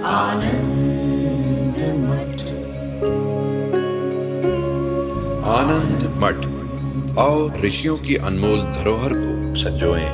आनंद मठ। आनंद मठ और ऋषियों की अनमोल धरोहर को संजोएं।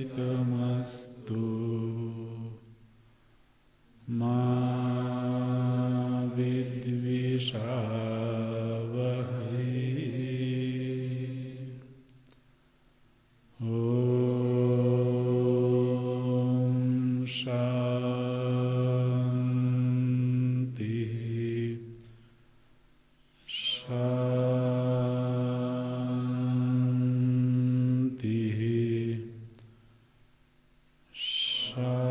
तेजस्विनावधीतमस्तु मा विद्विषावहै। ॐ शान्ति शान्ति शान्ति।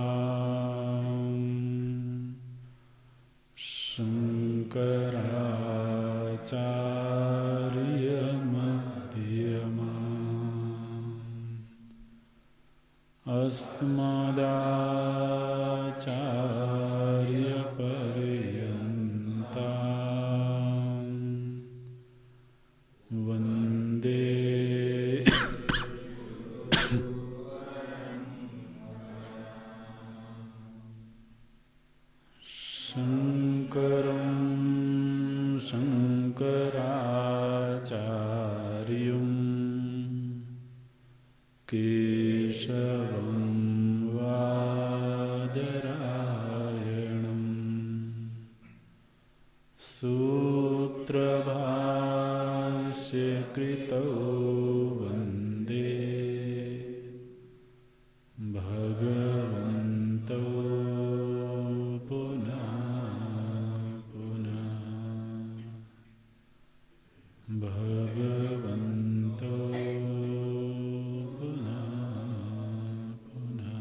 सदाशिवसमारम्भाम् शङ्कराचार्यमध्यमाम् अस्मदाचार्यपर्यन्ताम् वन्दे शङ्करं शङ्कराचार्यं केशवं वादरायणं सूत्रभाष्यकृतौ वन्दे भगवन्तौ पुनः पुनः भगवन्तौ पुनः पुनः।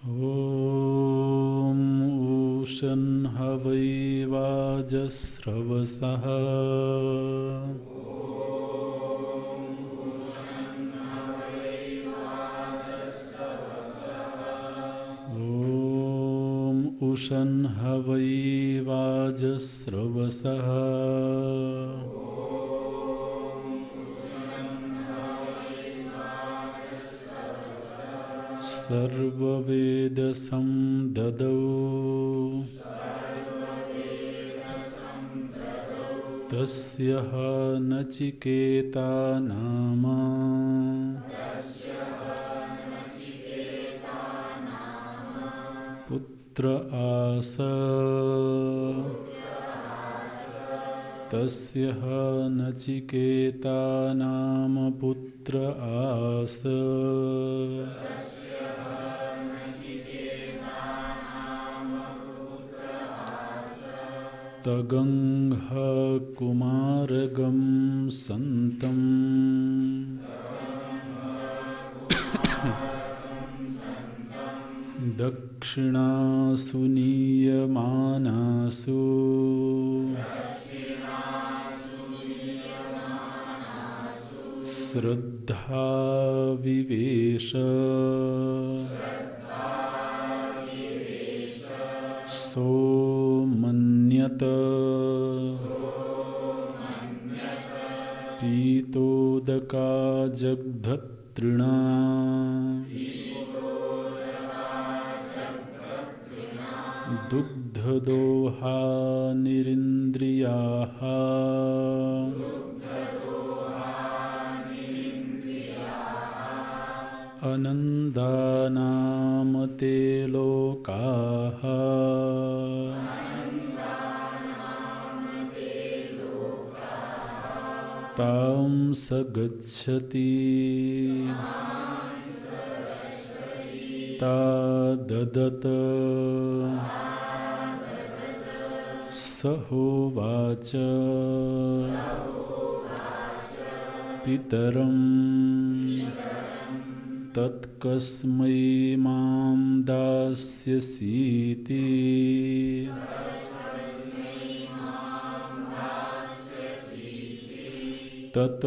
ॐ उषन् हवै वाजस्रवसः ॐ उषन् हवै वाजस्रवसः सर्ववेदसं ददौ तस्यः नचिकेता नाम पुत्र आस तस्यः नचिकेता नाम पुत्र आस तगंह कुमारगं सन्तम् दक्षिणासु नीयमानासु श्रद्धा विवेश सोमन्यत पीतोदका जग्धतृणा दुग्धदोहा निरिन्द्रियाः अनन्दानाम ते लोकाः तां स गच्छति ता ददत स होवाच पितरं तत्कस्मै मां दास्यसीति तत्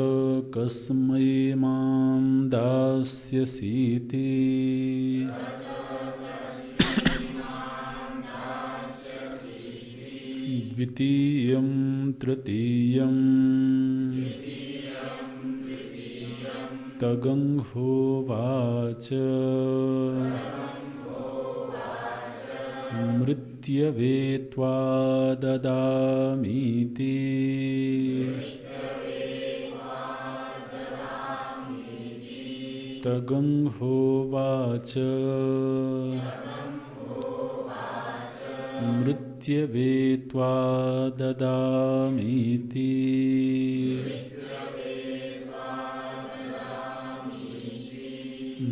कस्मै मां दास्यसीति द्वितीयं तृतीयं तगंहोवाच मृत्यवे त्वा ददामीति तगंहोवाच मृत्यवे त्वा ददामीति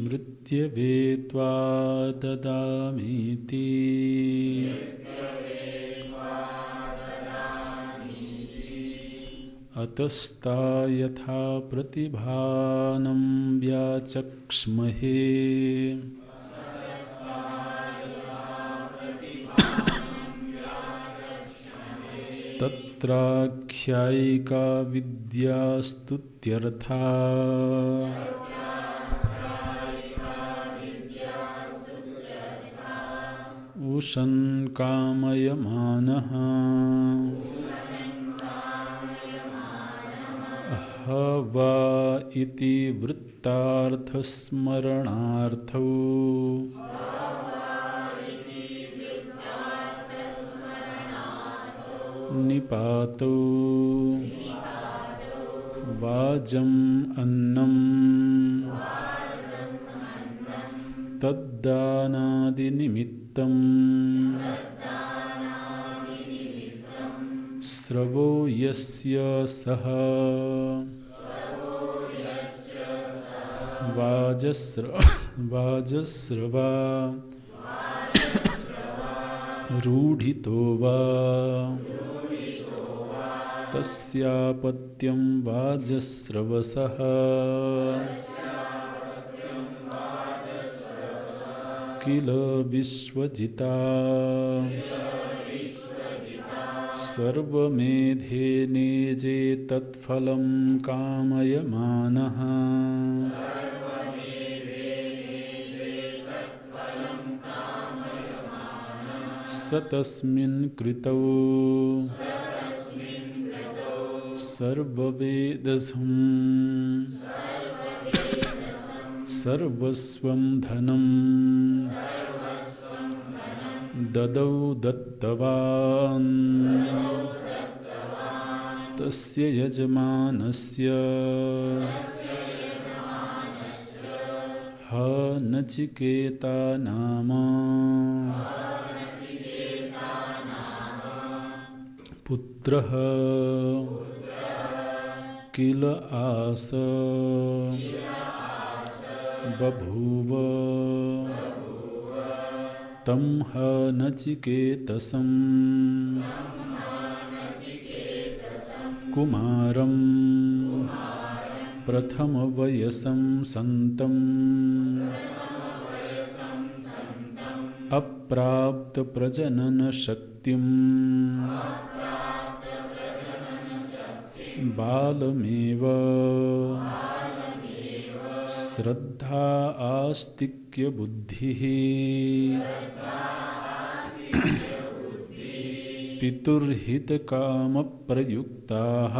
मृत्यवे त्वा ददामीति अतस्ता यथा प्रतिभानं व्याचक्ष्महे तत्राख्यायिका विद्यास्तुत्यर्था उशन् कामयमानः वा इति वृत्तार्थस्मरणार्थौ निपातौ वाजम् अन्नम् तद्दानादिनिमित्तम् श्रवो यस्य सः वाजस्रवा रूढितो वा तस्यापत्यं वाजस्रवसः किल विश्वजिता सर्वमेधेनेजे तत्फलं कामयमानः स तस्मिन् कृतौ सर्ववेदसं सर्वस्वं धनं ददौ दत्तवान् तस्य यजमानस्य ह नचिकेता नाम पुत्रः किल आस बभूव तं ह नचिकेतसं कुमारं प्रथमवयसं सन्तम् अप्राप्तप्रजननशक्तिम् बालमेव श्रद्धा आस्तिक्य बुद्धिः पितुर्हितकामप्रयुक्ताः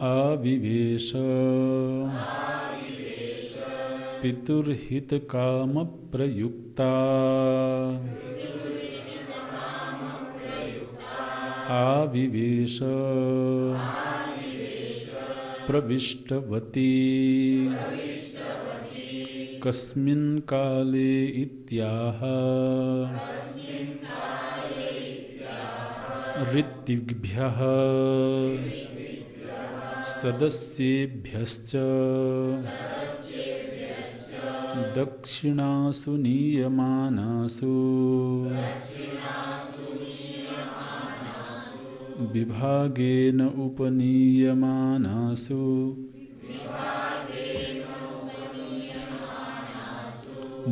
आविवेश पितुर्हितकामप्रयुक्ता आविवेश प्रविष्टवती कस्मिन् काले इत्याह ऋत्विग्भ्यः सदस्येभ्यश्च दक्षिणासु नीयमानासु विभागेन उपनीयमानासु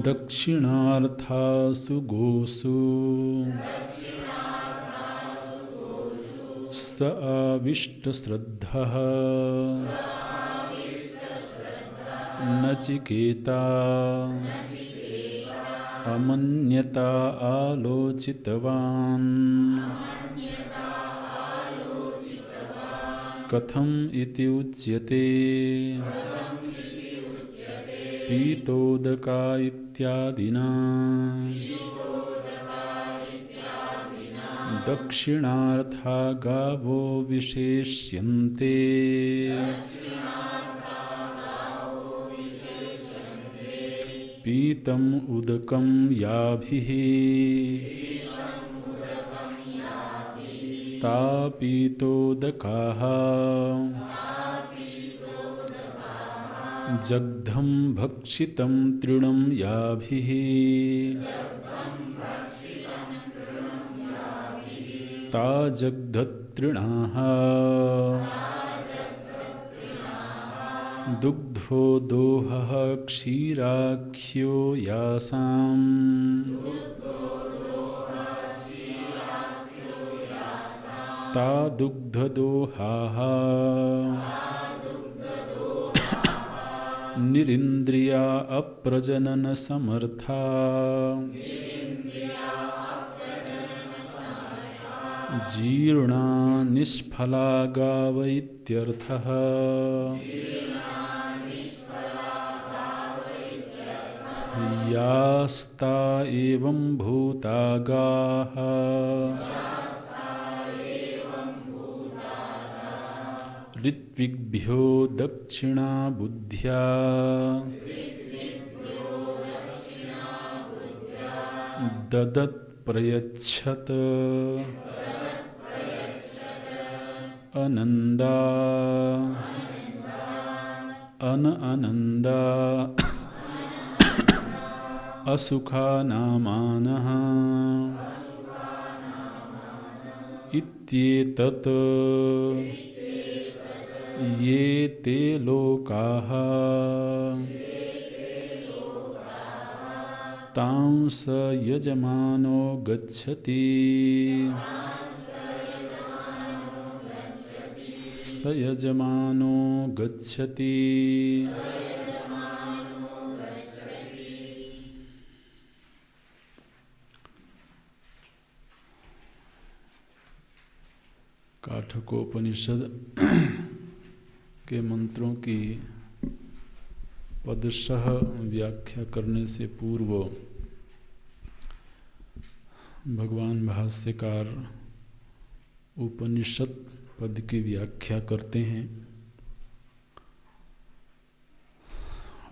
दक्षिणार्थासु गोषु स आविष्टश्रद्धः नचिकेता अमन्यता आलोचितवान् कथम् इति उच्यते पीतोदका इत्यादिना दक्षिणार्था गावो विशेष्यन्ते पीतम् उदकं याभिः ता पीतोदकाः जग्धं भक्षितं तृणं याभिः ता जग्धतृणाः दुग्धो दोहः क्षीराख्यो यासाम् ता दुग्धदोहाः निरिन्द्रिया अप्रजननसमर्था जीर्णा निष्फला गाव इत्यर्थः यास्ता एवं भूता गाः ऋत्विग्भ्यो दक्षिणा बुद्ध्या ददत् प्रयच्छत अनन्दा अनन्दा असुखानामानः इत्येतत् ये ते लोकाः तांस यजमानो गच्छति स यजमानो गच्छति। काठकोपनिषद के मंत्रों की पदशः व्याख्या करने से पूर्व भगवान भाष्यकार उपनिषद पद की व्याख्या करते हैं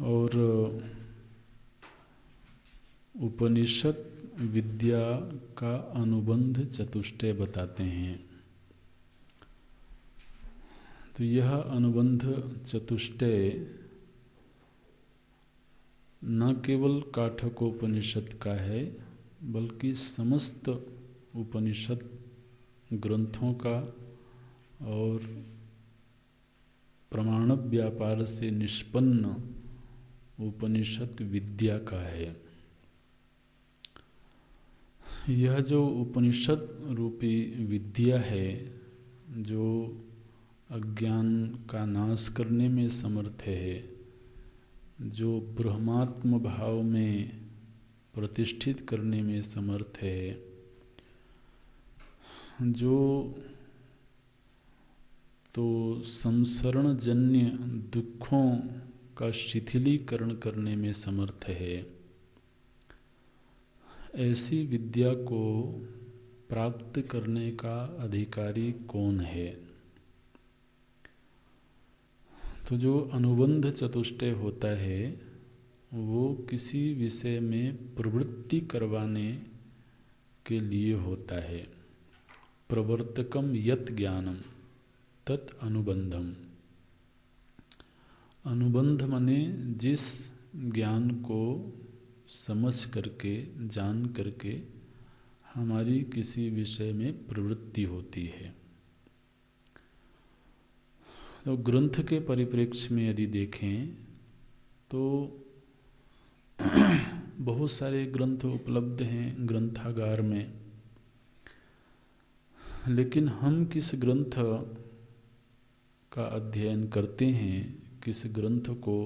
और उपनिषद विद्या का अनुबंध चतुष्टय बताते हैं। तो यह अनुबंध चतुष्टय न केवल काठकोपनिषद का है बल्कि समस्त उपनिषद ग्रंथों का और प्रमाण व्यापार से निष्पन्न उपनिषद विद्या का है। यह जो उपनिषद रूपी विद्या है जो अज्ञान का नाश करने में समर्थ है, जो ब्रह्मात्म भाव में प्रतिष्ठित करने में समर्थ है, जो तो संसरण जन्य दुखों का शिथिलीकरण करने में समर्थ है, ऐसी विद्या को प्राप्त करने का अधिकारी कौन है? तो जो अनुबंध चतुष्टय होता है वो किसी विषय में प्रवृत्ति करवाने के लिए होता है। प्रवर्तकम यत ज्ञानम तत् अनुबंधम। अनुबंध माने जिस ज्ञान को समझ करके जान करके हमारी किसी विषय में प्रवृत्ति होती है। तो ग्रंथ के परिप्रेक्ष्य में यदि देखें तो बहुत सारे ग्रंथ उपलब्ध हैं ग्रंथागार में, लेकिन हम किस ग्रंथ का अध्ययन करते हैं, किस ग्रंथ को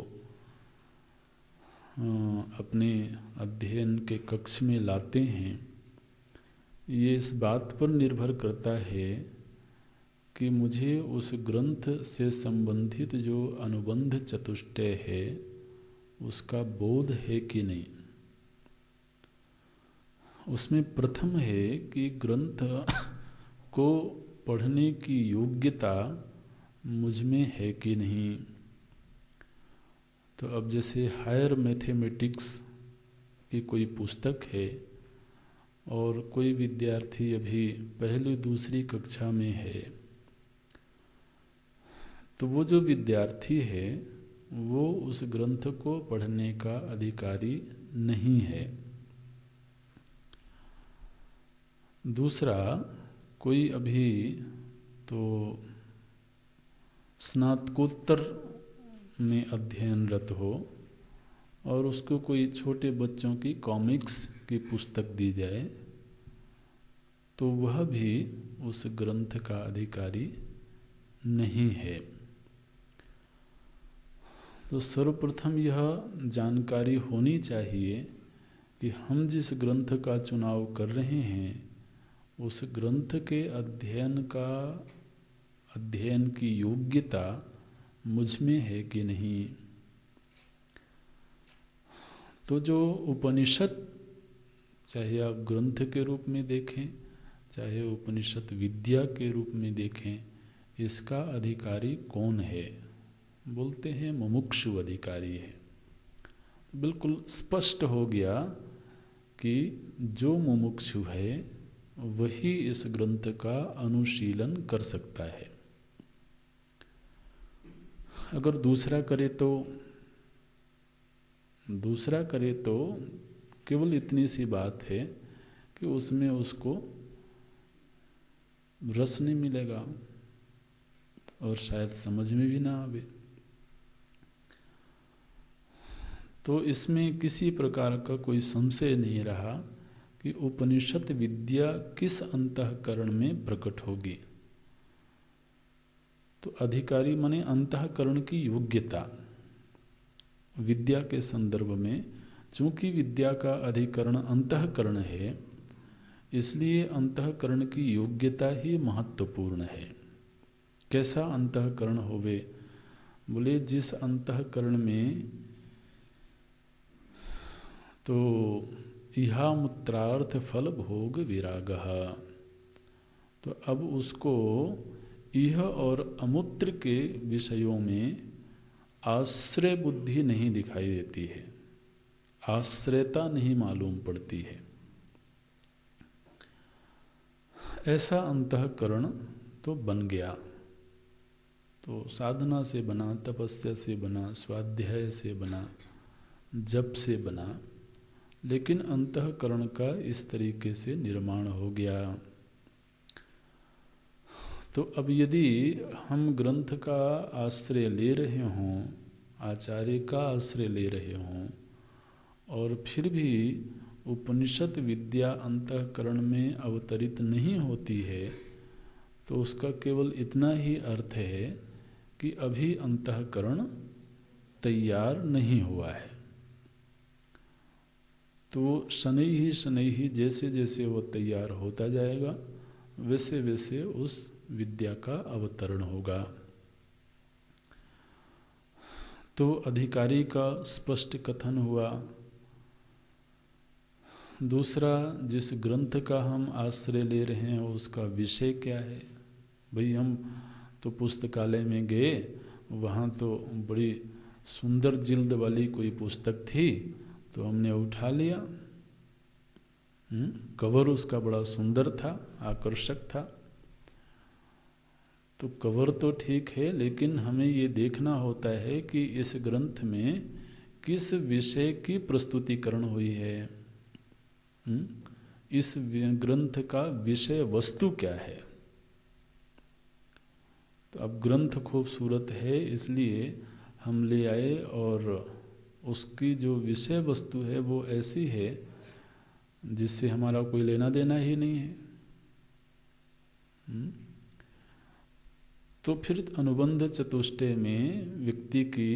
अपने अध्ययन के कक्ष में लाते हैं, ये इस बात पर निर्भर करता है कि मुझे उस ग्रंथ से संबंधित जो अनुबंध चतुष्टय है उसका बोध है कि नहीं। उसमें प्रथम है कि ग्रंथ को पढ़ने की योग्यता मुझ में है कि नहीं। तो अब जैसे हायर मैथमेटिक्स की कोई पुस्तक है और कोई विद्यार्थी अभी पहली दूसरी कक्षा में है, तो वो जो विद्यार्थी है वो उस ग्रंथ को पढ़ने का अधिकारी नहीं है। दूसरा, कोई अभी तो स्नातकोत्तर में अध्ययनरत हो और उसको कोई छोटे बच्चों की कॉमिक्स की पुस्तक दी जाए तो वह भी उस ग्रंथ का अधिकारी नहीं है। तो सर्वप्रथम यह जानकारी होनी चाहिए कि हम जिस ग्रंथ का चुनाव कर रहे हैं उस ग्रंथ के अध्ययन की योग्यता मुझ में है कि नहीं। तो जो उपनिषद, चाहे आप ग्रंथ के रूप में देखें चाहे उपनिषद विद्या के रूप में देखें, इसका अधिकारी कौन है? बोलते हैं मुमुक्षु अधिकारी है। बिल्कुल स्पष्ट हो गया कि जो मुमुक्षु है वही इस ग्रंथ का अनुशीलन कर सकता है। अगर दूसरा करे तो केवल इतनी सी बात है कि उसमें उसको रस नहीं मिलेगा और शायद समझ में भी ना आवे। तो इसमें किसी प्रकार का कोई संशय नहीं रहा कि उपनिषद विद्या किस अंतःकरण में प्रकट होगी। तो अधिकारी माने अंतःकरण की योग्यता। विद्या के संदर्भ में चूंकि विद्या का अधिकरण अंतःकरण है, इसलिए अंतःकरण की योग्यता ही महत्वपूर्ण है। कैसा अंतःकरण होवे? बोले जिस अंतःकरण में तो इहा मूत्रार्थ फल भोग विरागः, तो अब उसको इह और अमूत्र के विषयों में आश्रय बुद्धि नहीं दिखाई देती है, आश्रयता नहीं मालूम पड़ती है। ऐसा अंतःकरण तो बन गया, तो साधना से बना, तपस्या से बना, स्वाध्याय से बना, जप से बना, लेकिन अंतःकरण का इस तरीके से निर्माण हो गया। तो अब यदि हम ग्रंथ का आश्रय ले रहे हों, आचार्य का आश्रय ले रहे हों, और फिर भी उपनिषद विद्या अंतःकरण में अवतरित नहीं होती है, तो उसका केवल इतना ही अर्थ है कि अभी अंतःकरण तैयार नहीं हुआ है। तो शनै ही जैसे जैसे वो तैयार होता जाएगा, वैसे वैसे उस विद्या का अवतरण होगा। तो अधिकारी का स्पष्ट कथन हुआ। दूसरा, जिस ग्रंथ का हम आश्रय ले रहे हैं उसका विषय क्या है। भाई हम तो पुस्तकालय में गए, वहाँ तो बड़ी सुंदर जिल्द वाली कोई पुस्तक थी, तो हमने उठा लिया। कवर उसका बड़ा सुंदर था, आकर्षक था। तो कवर तो ठीक है, लेकिन हमें ये देखना होता है कि इस ग्रंथ में किस विषय की प्रस्तुतिकरण हुई है, इस ग्रंथ का विषय वस्तु क्या है। तो अब ग्रंथ खूबसूरत है इसलिए हम ले आए, और उसकी जो विषय वस्तु है वो ऐसी है जिससे हमारा कोई लेना देना ही नहीं है। तो फिर अनुबंध चतुष्टय में व्यक्ति की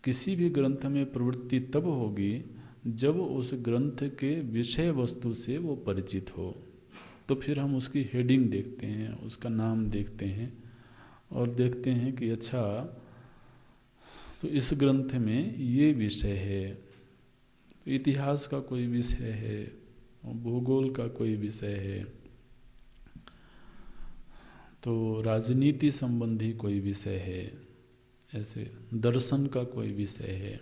किसी भी ग्रंथ में प्रवृत्ति तब होगी जब उस ग्रंथ के विषय वस्तु से वो परिचित हो। तो फिर हम उसकी हेडिंग देखते हैं, उसका नाम देखते हैं, और देखते हैं कि अच्छा, तो इस ग्रंथ में ये विषय है, तो इतिहास का कोई विषय है, भूगोल का कोई विषय है, तो राजनीति संबंधी कोई विषय है, ऐसे दर्शन का कोई विषय है।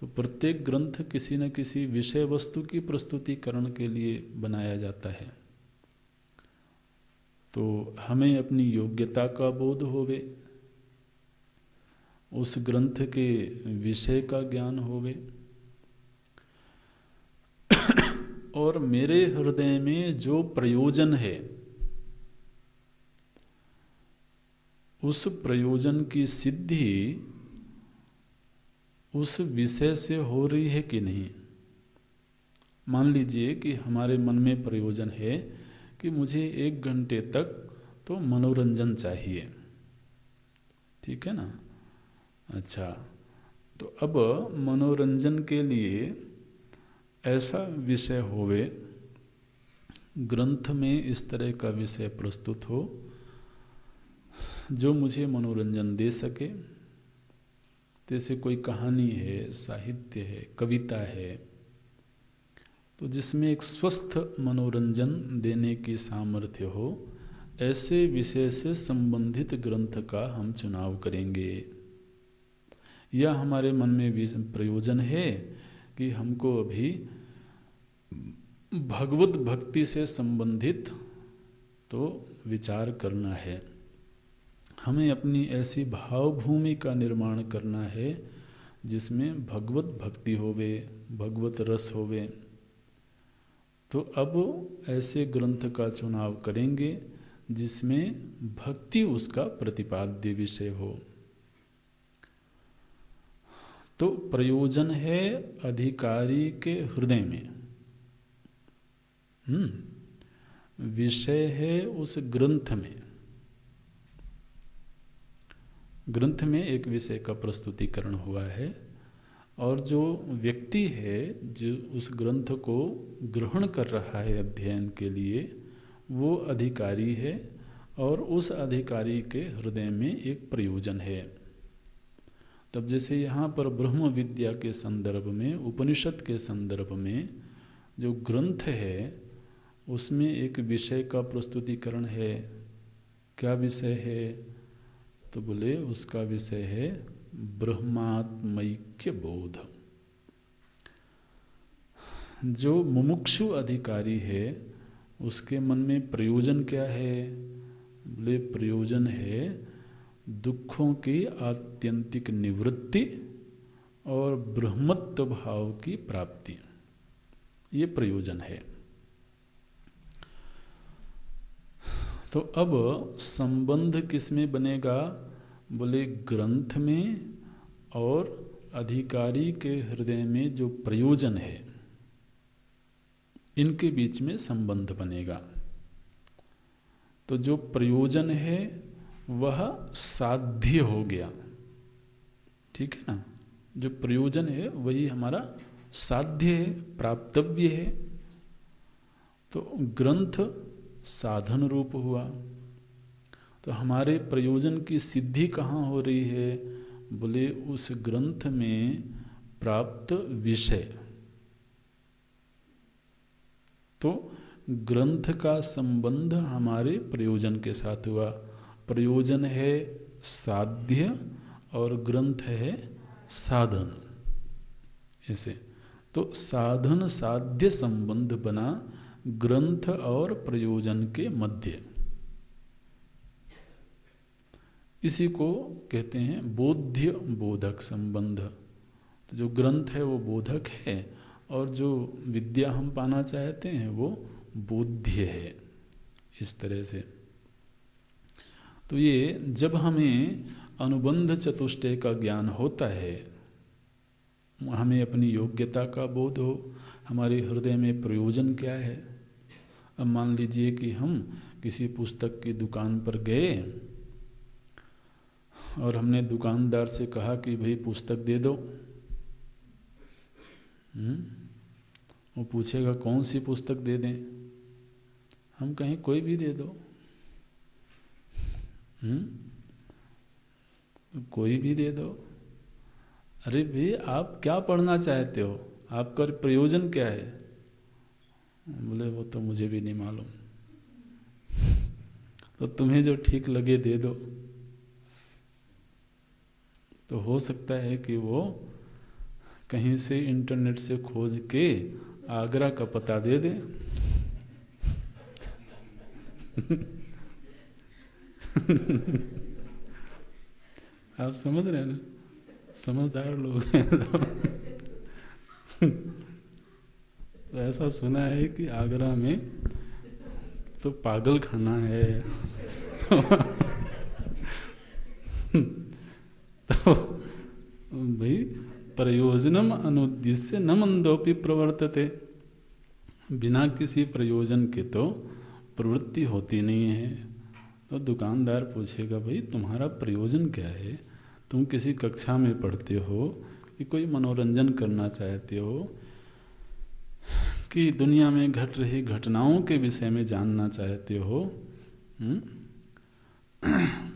तो प्रत्येक ग्रंथ किसी न किसी विषय वस्तु की प्रस्तुतिकरण के लिए बनाया जाता है। तो हमें अपनी योग्यता का बोध होवे, उस ग्रंथ के विषय का ज्ञान होवे, और मेरे हृदय में जो प्रयोजन है उस प्रयोजन की सिद्धि उस विषय से हो रही है कि नहीं। मान लीजिए कि हमारे मन में प्रयोजन है कि मुझे 1 घंटे तक तो मनोरंजन चाहिए, ठीक है ना। अच्छा, तो अब मनोरंजन के लिए ऐसा विषय होवे, ग्रंथ में इस तरह का विषय प्रस्तुत हो जो मुझे मनोरंजन दे सके। जैसे कोई कहानी है, साहित्य है, कविता है, तो जिसमें एक स्वस्थ मनोरंजन देने की सामर्थ्य हो, ऐसे विषय से संबंधित ग्रंथ का हम चुनाव करेंगे। या हमारे मन में प्रयोजन है कि हमको अभी भगवत भक्ति से संबंधित तो विचार करना है, हमें अपनी ऐसी भावभूमि का निर्माण करना है जिसमें भगवत भक्ति होवे, भगवत रस होवे। तो अब ऐसे ग्रंथ का चुनाव करेंगे जिसमें भक्ति उसका प्रतिपाद्य विषय हो। तो प्रयोजन है अधिकारी के हृदय में, विषय है उस ग्रंथ में। ग्रंथ में एक विषय का प्रस्तुतिकरण हुआ है, और जो व्यक्ति है जो उस ग्रंथ को ग्रहण कर रहा है अध्ययन के लिए, वो अधिकारी है, और उस अधिकारी के हृदय में एक प्रयोजन है। तब जैसे यहाँ पर ब्रह्म विद्या के संदर्भ में, उपनिषद के संदर्भ में जो ग्रंथ है उसमें एक विषय का प्रस्तुतिकरण है। क्या विषय है? तो बोले उसका विषय है ब्रह्मात्मैक्य बोध। जो मुमुक्षु अधिकारी है उसके मन में प्रयोजन क्या है? बोले प्रयोजन है दुखों की आत्यंतिक निवृत्ति और ब्रह्मत्व भाव की प्राप्ति। ये प्रयोजन है। तो अब संबंध किसमें बनेगा? बोले ग्रंथ में और अधिकारी के हृदय में जो प्रयोजन है इनके बीच में संबंध बनेगा। तो जो प्रयोजन है वह साध्य हो गया, ठीक है ना। जो प्रयोजन है वही हमारा साध्य है, प्राप्तव्य है। तो ग्रंथ साधन रूप हुआ। तो हमारे प्रयोजन की सिद्धि कहाँ हो रही है? बोले उस ग्रंथ में प्राप्त विषय। तो ग्रंथ का संबंध हमारे प्रयोजन के साथ हुआ। प्रयोजन है साध्य और ग्रंथ है साधन। ऐसे तो साधन साध्य संबंध बना ग्रंथ और प्रयोजन के मध्य। इसी को कहते हैं बोध्य बोधक संबंध। तो जो ग्रंथ है वो बोधक है और जो विद्या हम पाना चाहते हैं वो बोध्य है। इस तरह से तो ये जब हमें अनुबंध चतुष्टय का ज्ञान होता है, हमें अपनी योग्यता का बोध हो, हमारे हृदय में प्रयोजन क्या है। अब मान लीजिए कि हम किसी पुस्तक की दुकान पर गए और हमने दुकानदार से कहा कि भाई पुस्तक दे दो। वो पूछेगा कौन सी पुस्तक दे दें? हम कहें कोई भी दे दो। कोई भी दे दो। अरे भाई आप क्या पढ़ना चाहते हो? आपका प्रयोजन क्या है? बोले वो तो मुझे भी नहीं मालूम। तो तुम्हें जो ठीक लगे दे दो। तो हो सकता है कि वो कहीं से इंटरनेट से खोज के आगरा का पता दे दे। आप समझ रहे हैं ना? समझदार लोग हैं। तो ऐसा सुना है कि आगरा में तो पागल खाना है। तो भाई प्रयोजनम अनुद्देश्य न मंदोपि प्रवर्तते। बिना किसी प्रयोजन के तो प्रवृत्ति होती नहीं है। तो दुकानदार पूछेगा भाई तुम्हारा प्रयोजन क्या है? तुम किसी कक्षा में पढ़ते हो कि कोई मनोरंजन करना चाहते हो कि दुनिया में घट रही घटनाओं के विषय में जानना चाहते हो?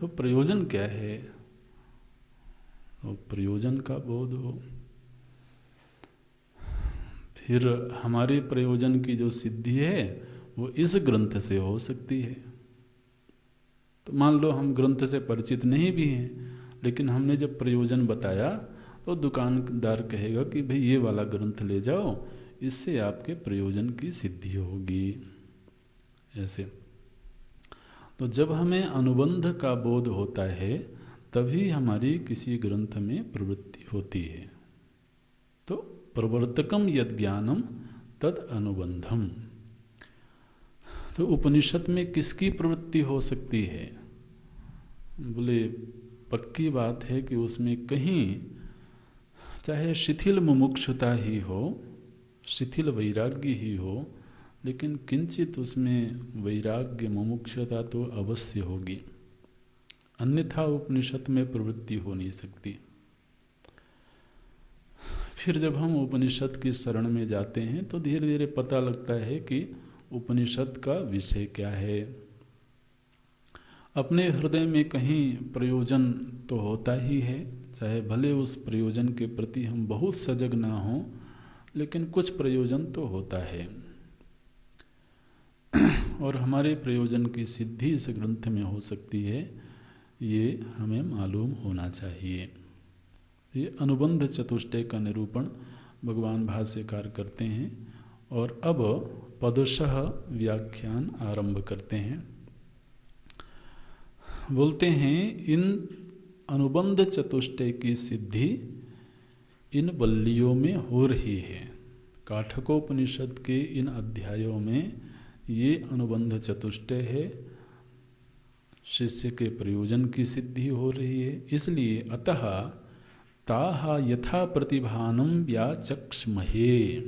तो प्रयोजन क्या है? तो प्रयोजन का बोध हो। फिर हमारे प्रयोजन की जो सिद्धि है वो इस ग्रंथ से हो सकती है। तो मान लो हम ग्रंथ से परिचित नहीं भी हैं, लेकिन हमने जब प्रयोजन बताया तो दुकानदार कहेगा कि भाई ये वाला ग्रंथ ले जाओ, इससे आपके प्रयोजन की सिद्धि होगी। ऐसे तो जब हमें अनुबंध का बोध होता है तभी हमारी किसी ग्रंथ में प्रवृत्ति होती है। तो प्रवर्तकम यद ज्ञानम तद अनुबंधम। तो उपनिषद में किसकी प्रवृत्ति हो सकती है? बोले पक्की बात है कि उसमें कहीं चाहे शिथिल मुमुक्षुता ही हो, शिथिल वैराग्य ही हो, लेकिन किंचित उसमें वैराग्य मुमुक्षुता तो अवश्य होगी, अन्यथा उपनिषद में प्रवृत्ति हो नहीं सकती। फिर जब हम उपनिषद की शरण में जाते हैं तो धीरे धीरे पता लगता है कि उपनिषद का विषय क्या है। अपने हृदय में कहीं प्रयोजन तो होता ही है, चाहे भले उस प्रयोजन के प्रति हम बहुत सजग ना हों, लेकिन कुछ प्रयोजन तो होता है और हमारे प्रयोजन की सिद्धि इस ग्रंथ में हो सकती है, ये हमें मालूम होना चाहिए। ये अनुबंध चतुष्टय का निरूपण भगवान भाष्यकार करते हैं और अब पदशः व्याख्यान आरंभ करते हैं। बोलते हैं, इन अनुबंध चतुष्टय की सिद्धि इन वल्लियों में हो रही है। काठकोपनिषद के इन अध्यायों में ये अनुबंध चतुष्टय है, शिष्य के प्रयोजन की सिद्धि हो रही है। इसलिए अतः ताहा यथा प्रतिभानम व्याचक्ष्महे।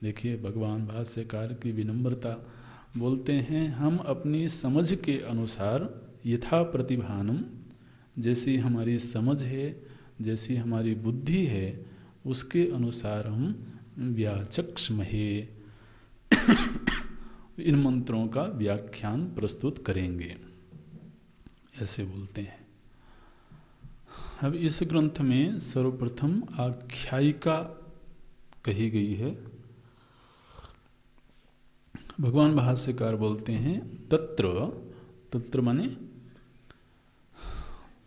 देखिए भगवान भाष्यकार की विनम्रता, बोलते हैं हम अपनी समझ के अनुसार यथा प्रतिभानम, जैसी हमारी समझ है, जैसी हमारी बुद्धि है, उसके अनुसार हम व्याचक्ष्महे इन मंत्रों का व्याख्यान प्रस्तुत करेंगे, ऐसे बोलते हैं। अब इस ग्रंथ में सर्वप्रथम आख्यायिका कही गई है। भगवान भाष्यकार बोलते हैं, तत्र माने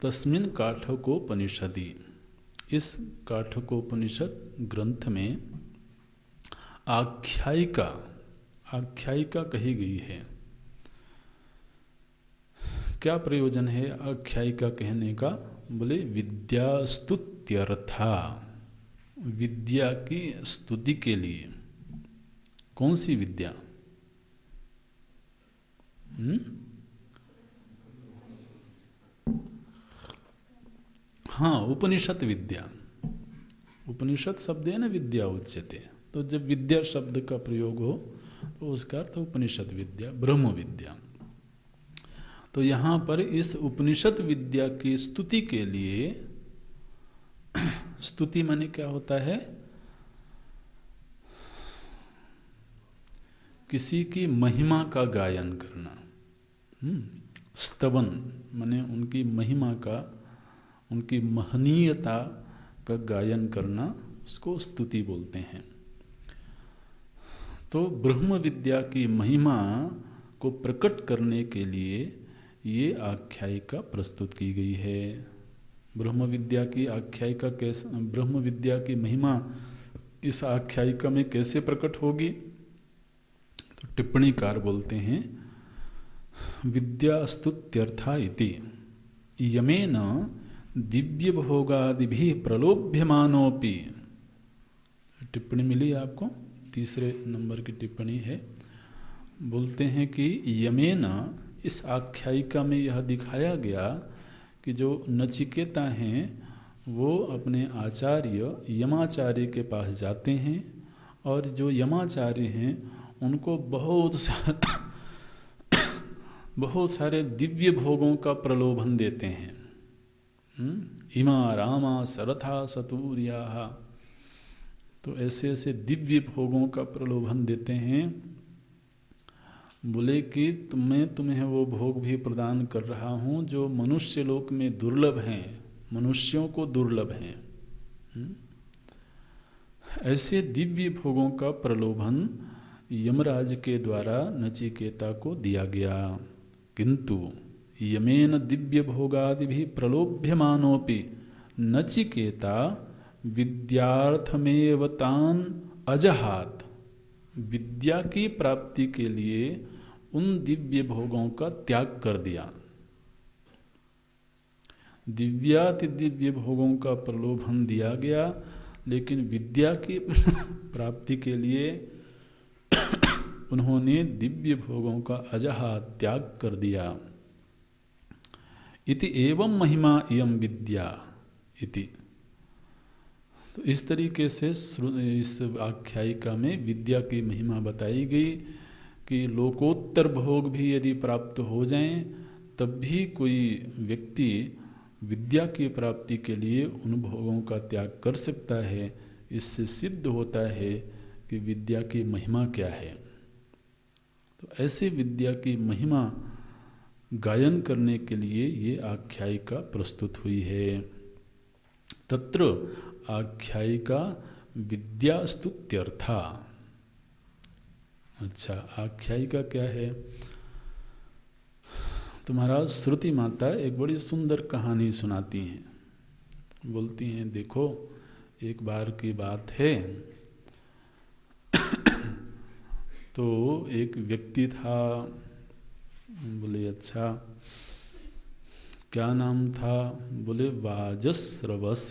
तस्मिन् काठकोपनिषदि, इस काठकोपनिषद ग्रंथ में आख्यायिका कही गई है। क्या प्रयोजन है आख्यायिका कहने का? बोले विद्यास्तुत्यर्था, विद्या की स्तुति के लिए। कौन सी विद्या? हाँ, उपनिषद विद्या। उपनिषद शब्द है ना, विद्या उच्यते। तो जब विद्या शब्द का प्रयोग हो तो उसका अर्थ उपनिषद विद्या, ब्रह्म विद्या। तो यहाँ पर इस उपनिषद विद्या की स्तुति के लिए, स्तुति माने क्या होता है? किसी की महिमा का गायन करना। स्तवन माने उनकी महिमा का, उनकी महनीयता का गायन करना, उसको स्तुति बोलते हैं। तो ब्रह्म विद्या की महिमा को प्रकट करने के लिए ये आख्यायिका प्रस्तुत की गई है। ब्रह्म विद्या की आख्यायिका कैसे, ब्रह्म विद्या की महिमा इस आख्यायिका में कैसे प्रकट होगी? तो टिप्पणीकार बोलते हैं, विद्यास्तुत्यर्था इति यमेन दिव्य भोगादिभिः प्रलोभ्यमानोपि। टिप्पणी मिली आपको, तीसरे नंबर की टिप्पणी है। बोलते हैं कि यमेन, इस आख्यायिका में यह दिखाया गया कि जो नचिकेता हैं वो अपने आचार्य यमाचार्य के पास जाते हैं और जो यमाचार्य हैं उनको बहुत सारे दिव्य भोगों का प्रलोभन देते हैं। इमा रामा सरथा सतूर्या, तो ऐसे ऐसे दिव्य भोगों का प्रलोभन देते हैं। बोले कि मैं तुम्हें वो भोग भी प्रदान कर रहा हूँ जो मनुष्य लोक में दुर्लभ हैं, मनुष्यों को दुर्लभ हैं। ऐसे दिव्य भोगों का प्रलोभन यमराज के द्वारा नचिकेता को दिया गया। किंतु यमेन दिव्य भोगादिभिः प्रलोभ्यमानोपि नचिकेता विद्यार्थमेव तान अजहात। विद्या की प्राप्ति के लिए उन दिव्य भोगों का त्याग कर दिया। दिव्याति दिव्य भोगों का प्रलोभन दिया गया, लेकिन विद्या की प्राप्ति के लिए उन्होंने दिव्य भोगों का अजहा त्याग कर दिया। इति एवं महिमा इयं विद्या इति। तो इस तरीके से इस आख्यायिका में विद्या की महिमा बताई गई कि लोकोत्तर भोग भी यदि प्राप्त हो जाएं तब भी कोई व्यक्ति विद्या की प्राप्ति के लिए उन भोगों का त्याग कर सकता है। इससे सिद्ध होता है कि विद्या की महिमा क्या है। तो ऐसे विद्या की महिमा गायन करने के लिए ये आख्यायिका प्रस्तुत हुई है। तत्र आख्यायिका विद्यास्तुत्यर्था। अच्छा, आख्यायिका क्या है? तुम्हारा श्रुति माता एक बड़ी सुंदर कहानी सुनाती हैं। बोलती हैं, देखो एक बार की बात है, तो एक व्यक्ति था। बोले अच्छा, क्या नाम था? बोले वाजस्रवस।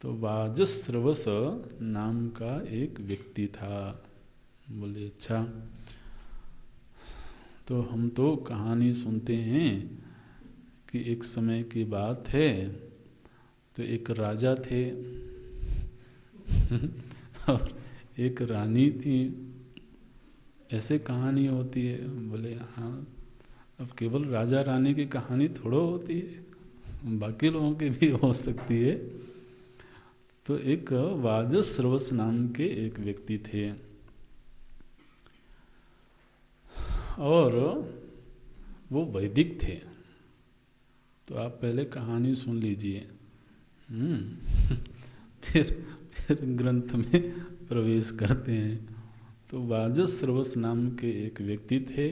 तो वाजस्रवस नाम का एक व्यक्ति था। बोले अच्छा, तो हम तो कहानी सुनते हैं कि एक समय की बात है, तो एक राजा थे और एक रानी थी। ऐसे कहानी होती है? बोले हाँ। अब केवल राजा रानी की कहानी थोड़ा होती है, बाकी लोगों की भी हो सकती है। तो एक वाजस्रवस नाम के एक व्यक्ति थे और वो वैदिक थे। तो आप पहले कहानी सुन लीजिए, फिर ग्रंथ में प्रवेश करते हैं। तो वाजस्रवस नाम के एक व्यक्ति थे,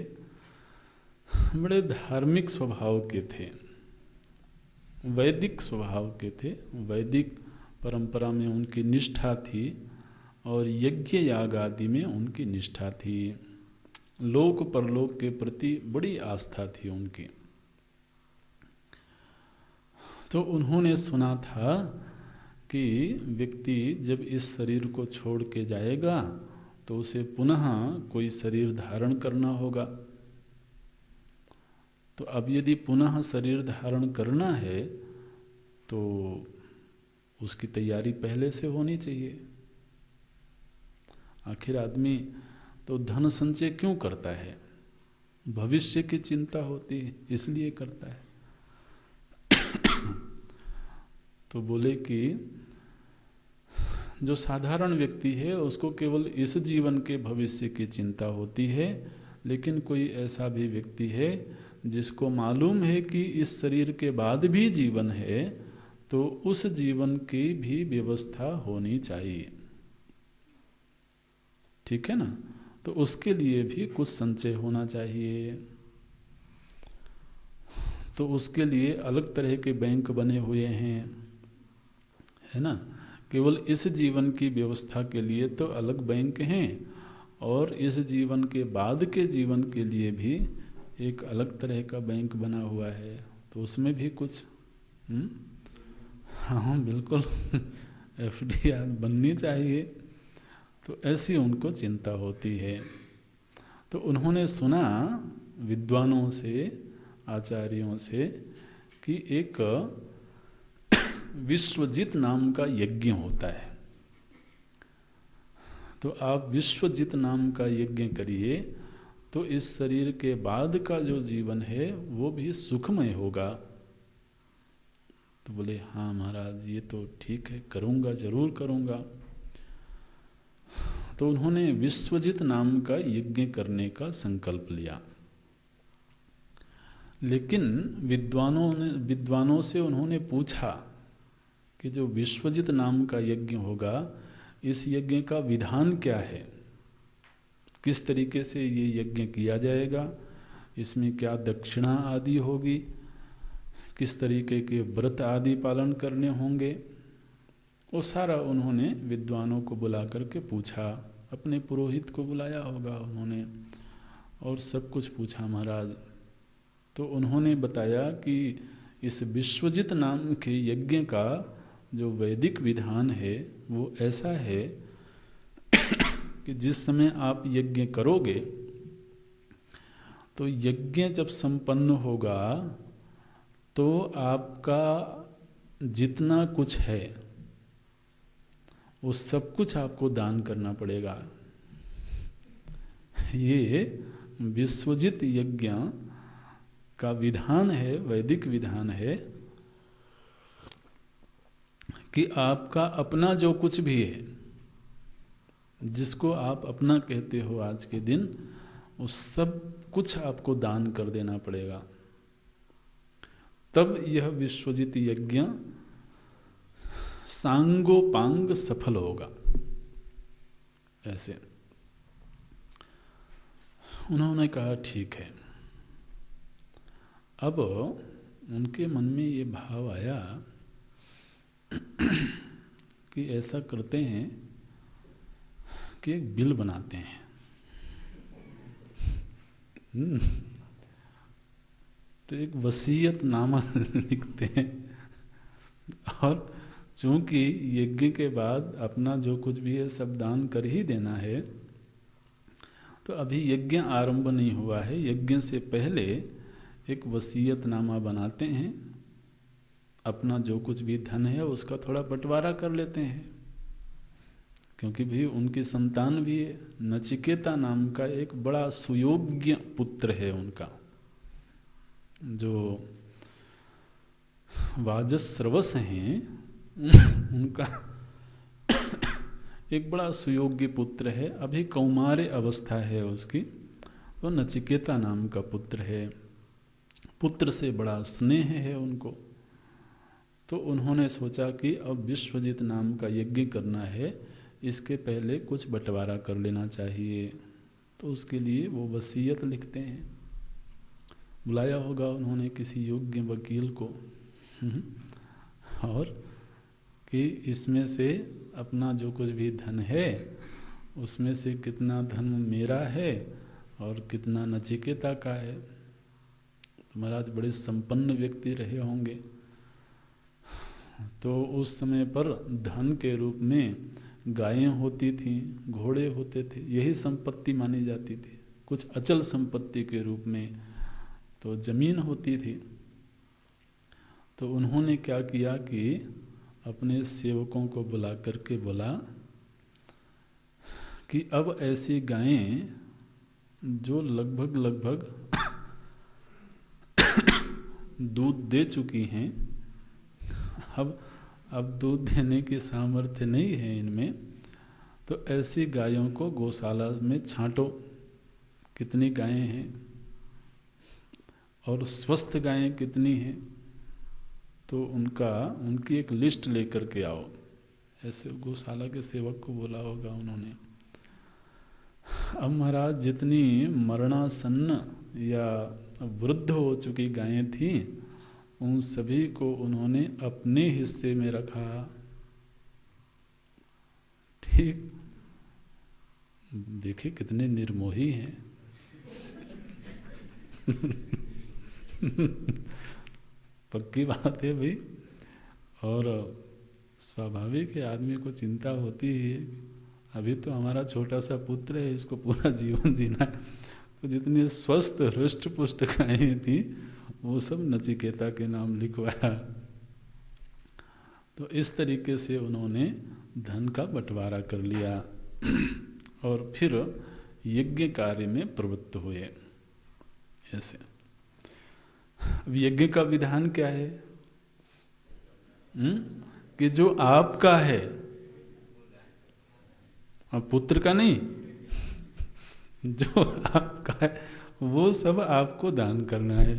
बड़े धार्मिक स्वभाव के थे, वैदिक स्वभाव के थे। वैदिक परंपरा में उनकी निष्ठा थी और यज्ञ याग आदि में उनकी निष्ठा थी। लोक परलोक के प्रति बड़ी आस्था थी उनकी। तो उन्होंने सुना था कि व्यक्ति जब इस शरीर को छोड़ के जाएगा तो उसे पुनः कोई शरीर धारण करना होगा। तो अब यदि पुनः शरीर धारण करना है तो उसकी तैयारी पहले से होनी चाहिए। आखिर आदमी तो धन संचय क्यों करता है? भविष्य की चिंता होती है, इसलिए करता है। तो बोले कि जो साधारण व्यक्ति है उसको केवल इस जीवन के भविष्य की चिंता होती है, लेकिन कोई ऐसा भी व्यक्ति है जिसको मालूम है कि इस शरीर के बाद भी जीवन है, तो उस जीवन की भी व्यवस्था होनी चाहिए। ठीक है ना? तो उसके लिए भी कुछ संचय होना चाहिए। तो उसके लिए अलग तरह के बैंक बने हुए हैं, है ना? केवल इस जीवन की व्यवस्था के लिए तो अलग बैंक हैं, और इस जीवन के बाद के जीवन के लिए भी एक अलग तरह का बैंक बना हुआ है। तो उसमें भी कुछ हाँ बिल्कुल एफडी बननी चाहिए। तो ऐसी उनको चिंता होती है। तो उन्होंने सुना विद्वानों से, आचार्यों से, कि एक विश्वजित नाम का यज्ञ होता है। तो आप विश्वजित नाम का यज्ञ करिए तो इस शरीर के बाद का जो जीवन है वो भी सुखमय होगा। तो बोले हाँ महाराज, ये तो ठीक है, करूँगा, जरूर करूँगा। तो उन्होंने विश्वजित नाम का यज्ञ करने का संकल्प लिया। लेकिन विद्वानों से उन्होंने पूछा कि जो विश्वजित नाम का यज्ञ होगा, इस यज्ञ का विधान क्या है, किस तरीके से ये यज्ञ किया जाएगा, इसमें क्या दक्षिणा आदि होगी, किस तरीके के व्रत आदि पालन करने होंगे। वो सारा उन्होंने विद्वानों को बुला करके पूछा। अपने पुरोहित को बुलाया होगा उन्होंने, और सब कुछ पूछा महाराज। तो उन्होंने बताया कि इस विश्वजित नाम के यज्ञ का जो वैदिक विधान है वो ऐसा है कि जिस समय आप यज्ञ करोगे तो यज्ञ जब संपन्न होगा तो आपका जितना कुछ है वो सब कुछ आपको दान करना पड़ेगा। ये विश्वजित यज्ञ का विधान है, वैदिक विधान है कि आपका अपना जो कुछ भी है, जिसको आप अपना कहते हो आज के दिन, उस सब कुछ आपको दान कर देना पड़ेगा। तब यह विश्वजित यज्ञ सांगोपांग सफल होगा। ऐसे उन्होंने कहा ठीक है। अब उनके मन में ये भाव आया कि ऐसा करते हैं कि एक बिल बनाते हैं। तो एक वसीयतनामा लिखते हैं, और चूंकि यज्ञ के बाद अपना जो कुछ भी है सब दान कर ही देना है, तो अभी यज्ञ आरंभ नहीं हुआ है, यज्ञ से पहले एक वसीयतनामा बनाते हैं, अपना जो कुछ भी धन है उसका थोड़ा बंटवारा कर लेते हैं, क्योंकि भी उनकी संतान भी है। नचिकेता नाम का एक बड़ा सुयोग्य पुत्र है उनका, जो वाजस्रवस हैं उनका एक बड़ा सुयोग्य पुत्र है, अभी कौमार्य अवस्था है उसकी, तो नचिकेता नाम का पुत्र है। पुत्र से बड़ा स्नेह है उनको, तो उन्होंने सोचा कि अब विश्वजित नाम का यज्ञ करना है, इसके पहले कुछ बंटवारा कर लेना चाहिए। तो उसके लिए वो वसीयत लिखते हैं। बुलाया होगा उन्होंने किसी योग्य वकील को, और कि इसमें से अपना जो कुछ भी धन है उसमें से कितना धन मेरा है और कितना नचिकेता का है। तो महाराज बड़े संपन्न व्यक्ति रहे होंगे, तो उस समय पर धन के रूप में गायें होती थीं, घोड़े होते थे, यही संपत्ति मानी जाती थी। कुछ अचल संपत्ति के रूप में तो जमीन होती थी। तो उन्होंने क्या किया कि अपने सेवकों को बुला करके बोला कि अब ऐसी गायें जो लगभग दूध दे चुकी हैं, अब दूध देने की सामर्थ्य नहीं है इनमें, तो ऐसी गायों को गौशाला में छांटो, कितनी गायें हैं और स्वस्थ गायें कितनी हैं, तो उनकी एक लिस्ट लेकर के आओ। ऐसे गौशाला के सेवक को बोला होगा उन्होंने। अब महाराज जितनी मरणासन्न या वृद्ध हो चुकी गायें थीं, उन सभी को उन्होंने अपने हिस्से में रखा। ठीक, देखिए कितने निर्मोही हैं। पक्की बात है भाई। और स्वाभाविक है, आदमी को चिंता होती ही है। अभी तो हमारा छोटा सा पुत्र है, इसको पूरा जीवन जीना है। तो जितनी स्वस्थ हृष्ट पुष्ट गायें थी वो सब नचिकेता के नाम लिखवाया। तो इस तरीके से उन्होंने धन का बंटवारा कर लिया और फिर यज्ञ कार्य में प्रवृत्त हुए। ऐसे अब यज्ञ का विधान क्या है? कि जो आपका है, अब पुत्र का नहीं, जो आपका है वो सब आपको दान करना है।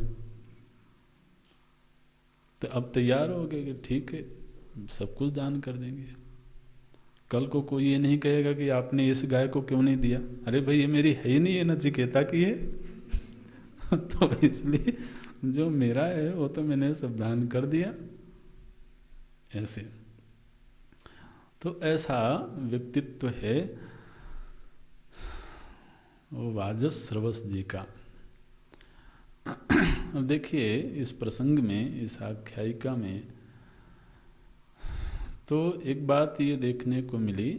तो अब तैयार हो गए कि ठीक है, सब कुछ दान कर देंगे। कल को कोई ये नहीं कहेगा कि आपने इस गाय को क्यों नहीं दिया। अरे भाई ये मेरी है ही नहीं, ये नचिकेता की है। तो इसलिए जो मेरा है वो तो मैंने सब दान कर दिया। ऐसे तो ऐसा व्यक्तित्व है वो वाजस्रवस जी का। अब देखिए इस प्रसंग में, इस आख्यायिका में तो एक बात ये देखने को मिली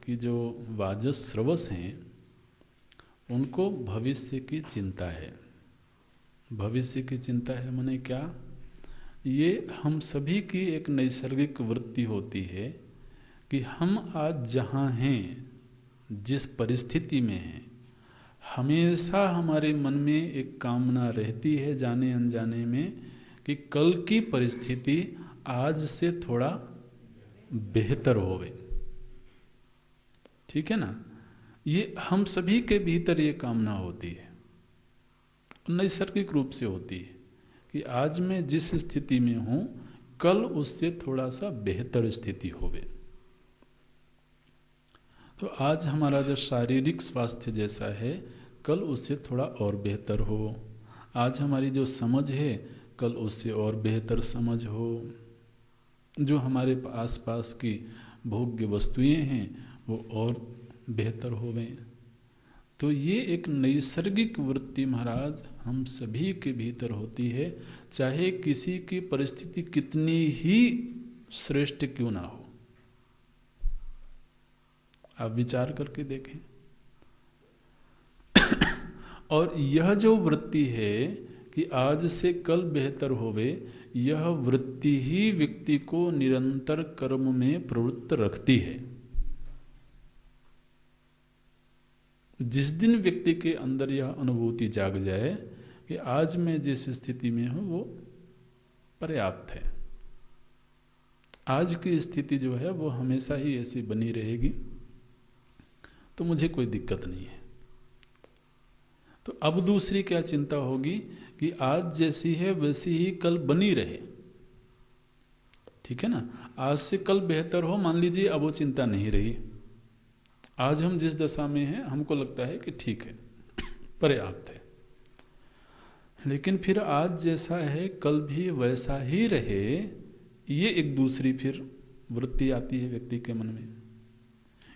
कि जो वाजस्रवस हैं उनको भविष्य की चिंता है। भविष्य की चिंता है माने क्या? ये हम सभी की एक नैसर्गिक वृत्ति होती है कि हम आज जहाँ हैं, जिस परिस्थिति में हैं, हमेशा हमारे मन में एक कामना रहती है जाने अनजाने में कि कल की परिस्थिति आज से थोड़ा बेहतर होवे। ठीक है ना? ये हम सभी के भीतर ये कामना होती है, नैसर्गिक रूप से होती है कि आज मैं जिस स्थिति में हूँ कल उससे थोड़ा सा बेहतर स्थिति होवे। तो आज हमारा जो शारीरिक स्वास्थ्य जैसा है, कल उससे थोड़ा और बेहतर हो। आज हमारी जो समझ है, कल उससे और बेहतर समझ हो। जो हमारे आसपास की भोग्य वस्तुएं हैं वो और बेहतर होवें। तो ये एक नैसर्गिक वृत्ति महाराज हम सभी के भीतर होती है, चाहे किसी की परिस्थिति कितनी ही श्रेष्ठ क्यों ना हो। आप विचार करके देखें। और यह जो वृत्ति है कि आज से कल बेहतर होवे, यह वृत्ति ही व्यक्ति को निरंतर कर्म में प्रवृत्त रखती है। जिस दिन व्यक्ति के अंदर यह अनुभूति जाग जाए कि आज मैं जिस स्थिति में हूं वो पर्याप्त है, आज की स्थिति जो है वो हमेशा ही ऐसी बनी रहेगी, तो मुझे कोई दिक्कत नहीं है। तो अब दूसरी क्या चिंता होगी कि आज जैसी है वैसी ही कल बनी रहे। ठीक है ना, आज से कल बेहतर हो, मान लीजिए, अब वो चिंता नहीं रही। आज हम जिस दशा में हैं हमको लगता है कि ठीक है, पर्याप्त है। लेकिन फिर आज जैसा है कल भी वैसा ही रहे, ये एक दूसरी फिर वृत्ति आती है व्यक्ति के मन में।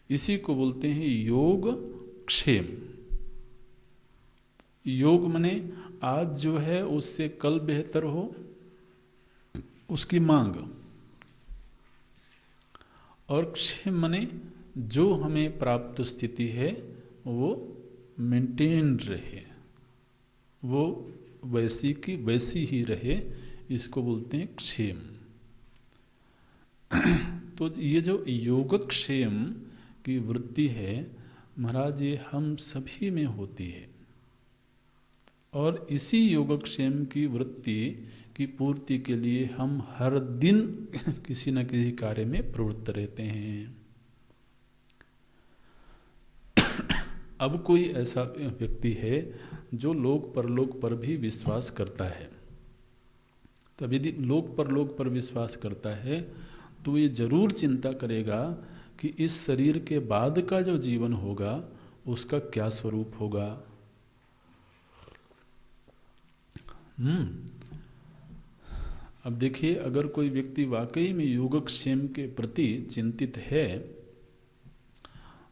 इसी को बोलते हैं योग क्षेम। योग मने आज जो है उससे कल बेहतर हो, उसकी मांग। और क्षेम मने जो हमें प्राप्त स्थिति है वो मेंटेन रहे, वो वैसी की वैसी ही रहे, इसको बोलते हैं क्षेम। तो ये जो योगक्षेम की वृत्ति है महाराज, ये हम सभी में होती है। और इसी योगक्षेम की वृत्ति की पूर्ति के लिए हम हर दिन किसी न किसी कार्य में प्रवृत्त रहते हैं। अब कोई ऐसा व्यक्ति है जो लोक परलोक पर भी विश्वास करता है, तब यदि लोक परलोक पर विश्वास करता है तो ये जरूर चिंता करेगा कि इस शरीर के बाद का जो जीवन होगा उसका क्या स्वरूप होगा। अब देखिए, अगर कोई व्यक्ति वाकई में योगक्षेम के प्रति चिंतित है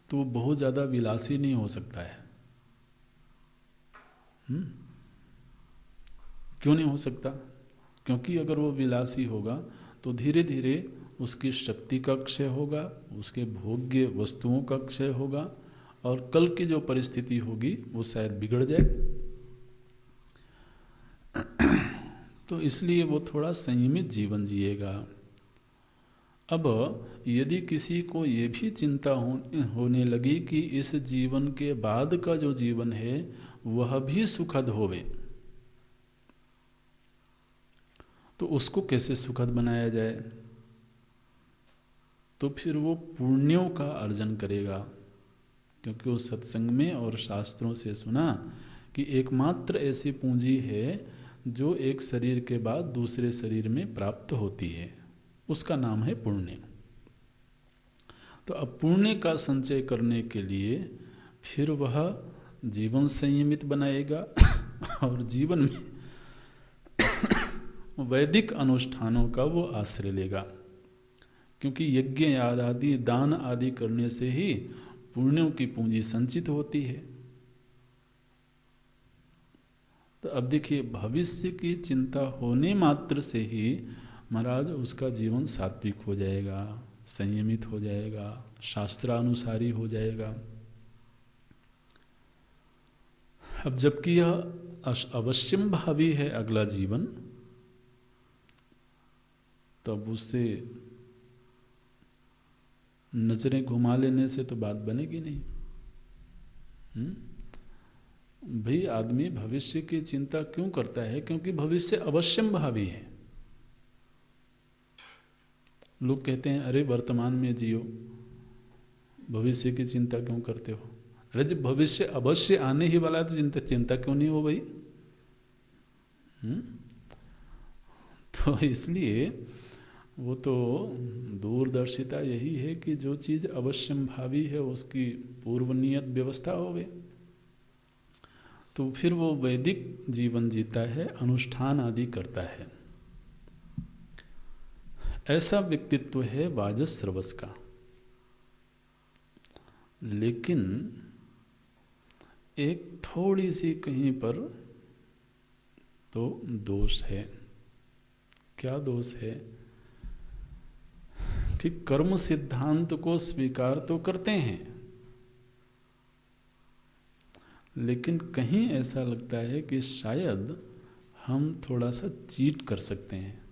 तो बहुत ज्यादा विलासी नहीं हो सकता है। क्यों नहीं हो सकता? क्योंकि अगर वो विलासी होगा तो धीरे धीरे उसकी शक्ति का क्षय होगा, उसके भोग्य वस्तुओं का क्षय होगा, और कल की जो परिस्थिति होगी वो शायद बिगड़ जाए। तो इसलिए वो थोड़ा संयमित जीवन जिएगा। अब यदि किसी को ये भी चिंता होने लगी कि इस जीवन के बाद का जो जीवन है वह भी सुखद होवे, तो उसको कैसे सुखद बनाया जाए? तो फिर वो पुण्यों का अर्जन करेगा, क्योंकि वो सत्संग में और शास्त्रों से सुना कि एकमात्र ऐसी पूंजी है जो एक शरीर के बाद दूसरे शरीर में प्राप्त होती है, उसका नाम है पुण्य। तो अब पुण्य का संचय करने के लिए फिर वह जीवन संयमित बनाएगा और जीवन में वैदिक अनुष्ठानों का वो आश्रय लेगा, क्योंकि यज्ञ आदि दान आदि करने से ही पुण्यों की पूंजी संचित होती है। तो अब देखिए, भविष्य की चिंता होने मात्र से ही महाराज उसका जीवन सात्विक हो जाएगा, संयमित हो जाएगा, शास्त्रानुसारी हो जाएगा। अब जबकि यह अवश्यम भावी है अगला जीवन, तब उससे नजरें घुमा लेने से तो बात बनेगी नहीं। भाई, आदमी भविष्य की चिंता क्यों करता है? क्योंकि भविष्य अवश्यम भावी है। लोग कहते हैं अरे वर्तमान में जियो, भविष्य की चिंता क्यों करते हो? अरे जब भविष्य अवश्य आने ही वाला है तो चिंता क्यों नहीं हो भाई? तो इसलिए वो तो दूरदर्शिता यही है कि जो चीज़ अवश्यंभावी है उसकी पूर्व नियत व्यवस्था होवे, तो फिर वो वैदिक जीवन जीता है, अनुष्ठान आदि करता है। ऐसा व्यक्तित्व है वाजश्रवस का। लेकिन एक थोड़ी सी कहीं पर तो दोष है। क्या दोष है कि कर्म सिद्धांत को स्वीकार तो करते हैं, लेकिन कहीं ऐसा लगता है कि शायद हम थोड़ा सा चीट कर सकते हैं।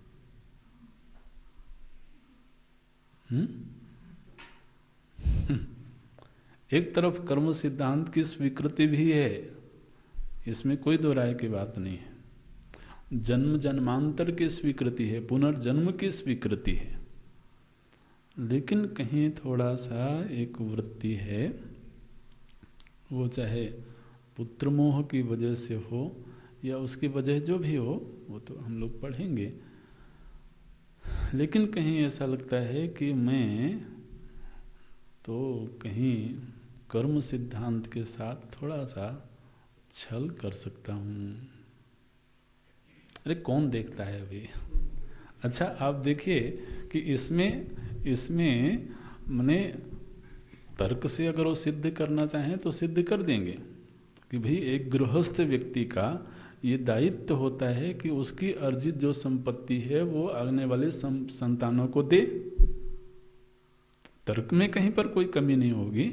एक तरफ कर्म सिद्धांत की स्वीकृति भी है, इसमें कोई दो राय की बात नहीं है। जन्म जन्मांतर की स्वीकृति है, पुनर्जन्म की स्वीकृति है, लेकिन कहीं थोड़ा सा एक वृत्ति है, वो चाहे पुत्र मोह की वजह से हो या उसकी वजह जो भी हो, वो तो हम लोग पढ़ेंगे, लेकिन कहीं ऐसा लगता है कि मैं तो कहीं कर्म सिद्धांत के साथ थोड़ा सा छल कर सकता हूँ। अरे कौन देखता है अभी? अच्छा आप देखिए कि इसमें मने तर्क से अगर वो सिद्ध करना चाहें तो सिद्ध कर देंगे कि भाई एक गृहस्थ व्यक्ति का ये दायित्व होता है कि उसकी अर्जित जो संपत्ति है वो आने वाले संतानों को दे। तर्क में कहीं पर कोई कमी नहीं होगी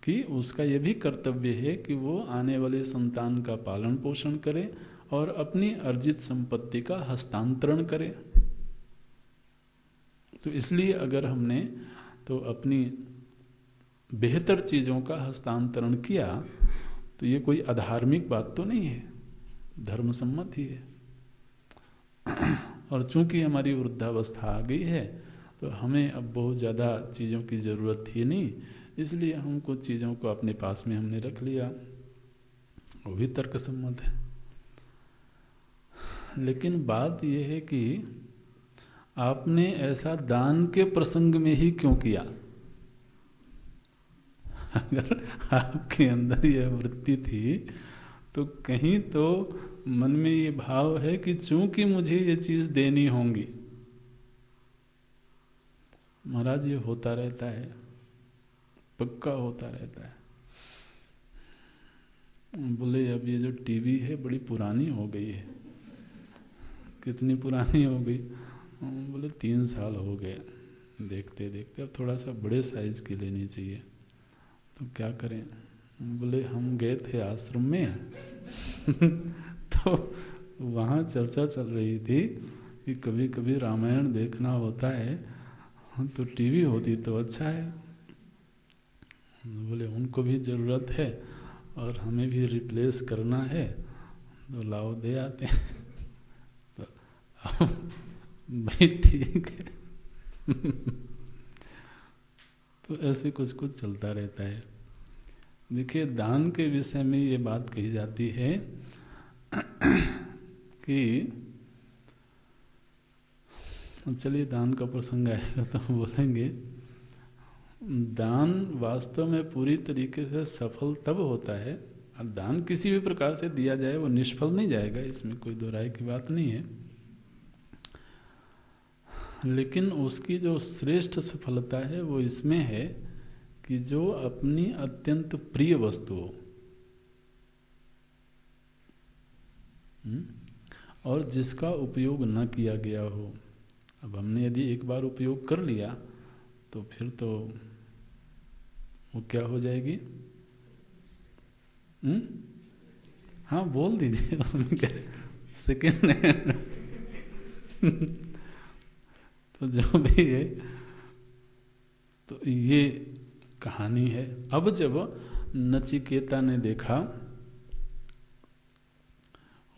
कि उसका ये भी कर्तव्य है कि वो आने वाले संतान का पालन पोषण करे और अपनी अर्जित संपत्ति का हस्तांतरण करे। तो इसलिए अगर हमने तो अपनी बेहतर चीज़ों का हस्तांतरण किया तो ये कोई अधार्मिक बात तो नहीं है, धर्मसम्मत ही है। और चूंकि हमारी वृद्धावस्था आ गई है तो हमें अब बहुत ज़्यादा चीज़ों की ज़रूरत थी नहीं, इसलिए हम कुछ चीज़ों को अपने पास में हमने रख लिया, वो भी तर्कसम्मत है। लेकिन बात यह है कि आपने ऐसा दान के प्रसंग में ही क्यों किया? अगर आपके अंदर यह वृत्ति थी तो कहीं तो मन में ये भाव है कि चूंकि मुझे ये चीज़ देनी होंगी। महाराज ये होता रहता है, पक्का होता रहता है। बोले अब ये जो टीवी है बड़ी पुरानी हो गई है। कितनी पुरानी हो गई? बोले 3 साल हो गए देखते देखते, अब थोड़ा सा बड़े साइज की लेनी चाहिए। तो क्या करें? बोले हम गए थे आश्रम में तो वहाँ चर्चा चल रही थी कि कभी कभी रामायण देखना होता है तो टीवी होती तो अच्छा है। बोले उनको भी ज़रूरत है और हमें भी रिप्लेस करना है, तो लाओ दे आते हैं। तो भाई ठीक है तो ऐसे कुछ कुछ चलता रहता है। देखिए दान के विषय में ये बात कही जाती है कि चलिए दान का प्रसंग आएगा तो हम बोलेंगे, दान वास्तव में पूरी तरीके से सफल तब होता है, और दान किसी भी प्रकार से दिया जाए वो निष्फल नहीं जाएगा, इसमें कोई दो राय की बात नहीं है। लेकिन उसकी जो श्रेष्ठ सफलता है वो इसमें है कि जो अपनी अत्यंत प्रिय वस्तु हो और जिसका उपयोग न किया गया हो। अब हमने यदि एक बार उपयोग कर लिया तो फिर तो वो क्या हो जाएगी? हाँ बोल दीजिए, उसमें क्या सेकेंड हैंड तो जो भी है तो ये कहानी है। अब जब नचिकेता ने देखा,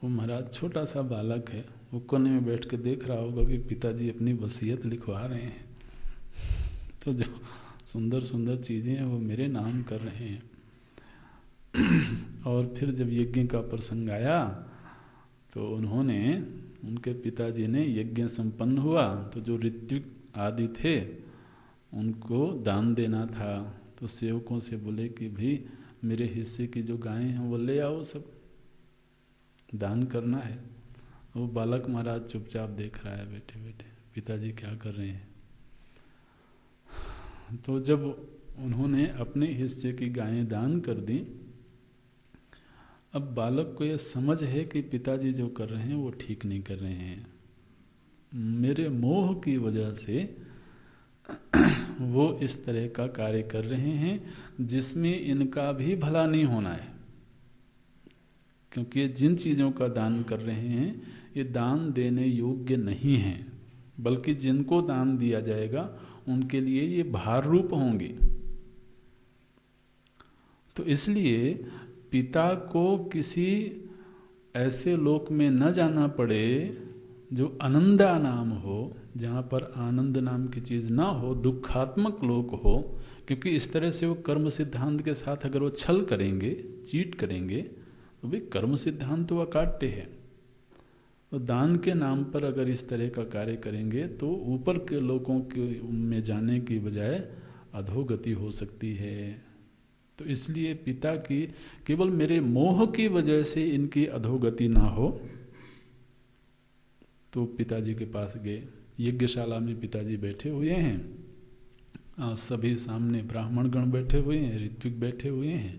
वो महाराज छोटा सा बालक है, वो कोने में बैठ के देख रहा होगा कि पिताजी अपनी वसीयत लिखवा रहे हैं, तो जो सुंदर सुंदर चीज़ें हैं वो मेरे नाम कर रहे हैं। और फिर जब यज्ञ का प्रसंग आया तो उन्होंने उनके पिताजी ने यज्ञ संपन्न हुआ तो जो ऋत्विक आदि थे उनको दान देना था। तो सेवकों से बोले कि भाई मेरे हिस्से की जो गायें हैं वो ले आओ, सब दान करना है। वो बालक महाराज चुपचाप देख रहा है बैठे बैठे पिताजी क्या कर रहे हैं। तो जब उन्होंने अपने हिस्से की गायें दान कर दी, अब बालक को यह समझ है कि पिताजी जो कर रहे हैं वो ठीक नहीं कर रहे हैं। मेरे मोह की वजह से वो इस तरह का कार्य कर रहे हैं जिसमें इनका भी भला नहीं होना है, क्योंकि जिन चीज़ों का दान कर रहे हैं ये दान देने योग्य नहीं हैं, बल्कि जिनको दान दिया जाएगा उनके लिए ये भार रूप होंगे। तो इसलिए पिता को किसी ऐसे लोक में न जाना पड़े जो अनंदा नाम हो, जहाँ पर आनंद नाम की चीज़ ना हो, दुखात्मक लोक हो, क्योंकि इस तरह से वो कर्म सिद्धांत के साथ अगर वो छल करेंगे, चीट करेंगे, तो भाई कर्म सिद्धांत तो अकाट्य है। तो दान के नाम पर अगर इस तरह का कार्य करेंगे तो ऊपर के लोगों के में जाने की बजाय अधोगति हो सकती है। तो इसलिए पिता की केवल मेरे मोह की वजह से इनकी अधोगति ना हो, तो पिताजी के पास गए। यज्ञशाला में पिताजी बैठे हुए हैं और सभी सामने ब्राह्मण गण बैठे हुए हैं, ऋत्विक बैठे हुए हैं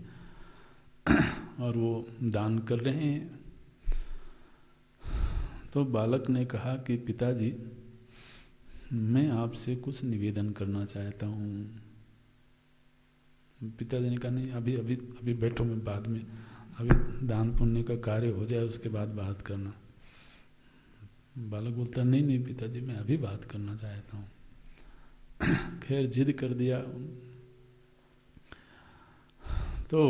और वो दान कर रहे हैं। तो बालक ने कहा कि पिताजी मैं आपसे कुछ निवेदन करना चाहता हूँ। पिताजी ने कहा नहीं, अभी अभी अभी बैठो, मैं बाद में, अभी दान पुण्य का कार्य हो जाए उसके बाद बात करना। बालक बोलता नहीं नहीं पिताजी मैं अभी बात करना चाहता हूँ। खैर जिद कर दिया। तो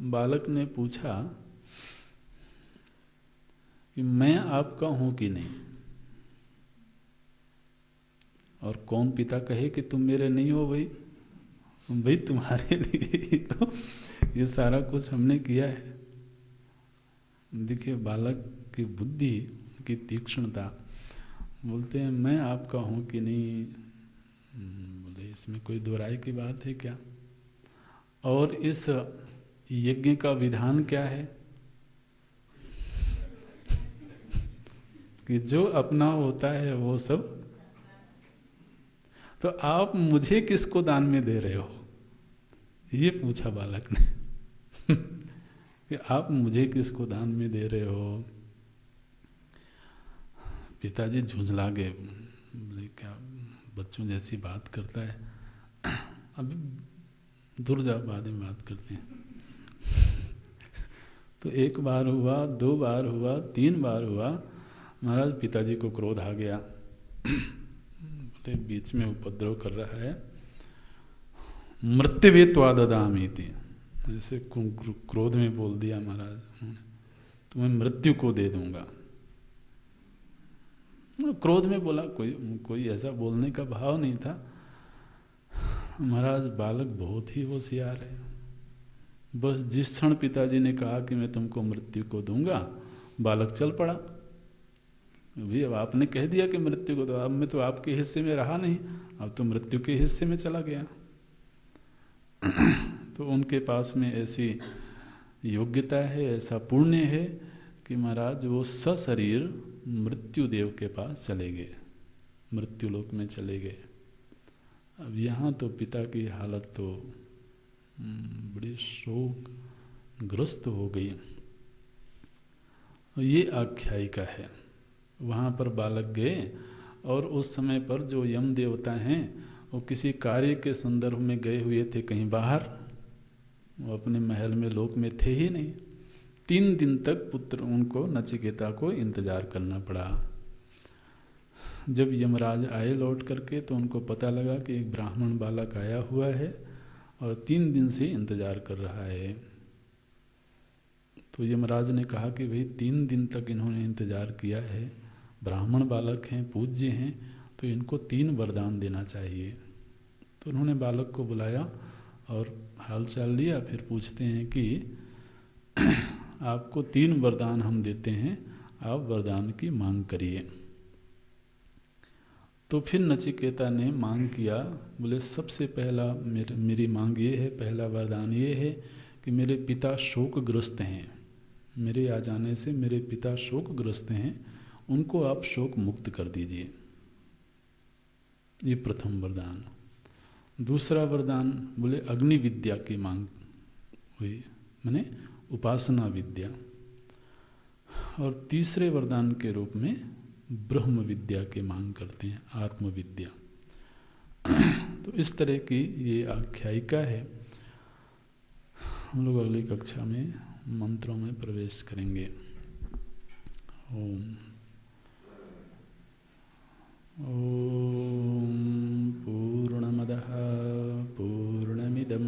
बालक ने पूछा कि मैं आपका हूं कि नहीं, और कौन पिता कहे कि तुम मेरे नहीं हो। भाई तुम्हारे लिए तो ये सारा कुछ हमने किया है। देखिए बालक की बुद्धि की तीक्ष्णता। बोलते हैं मैं आपका हूं कि नहीं। बोले इसमें कोई दो राय की बात है क्या? और इस यज्ञ का विधान क्या है कि जो अपना होता है वो सब। तो आप मुझे किसको दान में दे रहे हो, ये पूछा बालक ने। कि आप मुझे किसको दान में दे रहे हो। पिताजी झुंझला गए। बोले क्या बच्चों जैसी बात करता है, अभी दूर जाओ बाद में बात करते हैं। तो एक बार हुआ, दो बार हुआ, तीन बार हुआ, महाराज पिताजी को क्रोध आ गया। बोले बीच में उपद्रव कर रहा है। मृत्युवे त्वाददामि थी, जैसे क्रोध में बोल दिया महाराज, तुम्हें मृत्यु को दे दूंगा। क्रोध में बोला, कोई ऐसा बोलने का भाव नहीं था। महाराज बालक बहुत ही होशियार है। बस जिस क्षण पिताजी ने कहा कि मैं तुमको मृत्यु को दूंगा, बालक चल पड़ा। भी अब आपने कह दिया कि मृत्यु को, तो अब मैं तो आपके हिस्से में रहा नहीं, अब तो मृत्यु के हिस्से में चला गया। तो उनके पास में ऐसी योग्यता है, ऐसा पुण्य है कि महाराज वो सशरीर मृत्यु देव के पास चले गए, मृत्यु लोक में चले गए। अब यहाँ तो पिता की हालत तो बड़ी शोक ग्रस्त हो गई। ये आख्यायिका है। वहाँ पर बालक गए और उस समय पर जो यम देवता हैं वो किसी कार्य के संदर्भ में गए हुए थे कहीं बाहर, वो अपने महल में लोक में थे ही नहीं। 3 दिन तक पुत्र उनको नचिकेता को इंतजार करना पड़ा। जब यमराज आए लौट करके तो उनको पता लगा कि एक ब्राह्मण बालक आया हुआ है और 3 दिन से इंतजार कर रहा है। तो यमराज ने कहा कि भाई 3 दिन तक इन्होंने इंतजार किया है, ब्राह्मण बालक हैं, पूज्य हैं, तो इनको 3 वरदान देना चाहिए। तो उन्होंने बालक को बुलाया और हालचाल लिया। फिर पूछते हैं कि आपको 3 वरदान हम देते हैं, आप वरदान की मांग करिए। तो फिर नचिकेता ने मांग किया, बोले सबसे पहला मेरी मांग ये है, पहला वरदान ये है कि मेरे पिता शोकग्रस्त हैं, मेरे आ जाने से मेरे पिता शोकग्रस्त हैं, उनको आप शोक मुक्त कर दीजिए। ये प्रथम वरदान। दूसरा वरदान बोले अग्नि विद्या की मांग हुई, माने उपासना विद्या। और तीसरे वरदान के रूप में ब्रह्म विद्या की मांग करते हैं, आत्मविद्या। तो इस तरह की ये आख्यायिका है। हम लोग अगली कक्षा में मंत्रों में प्रवेश करेंगे। ओम पूर्णमदः पूर्णमिदं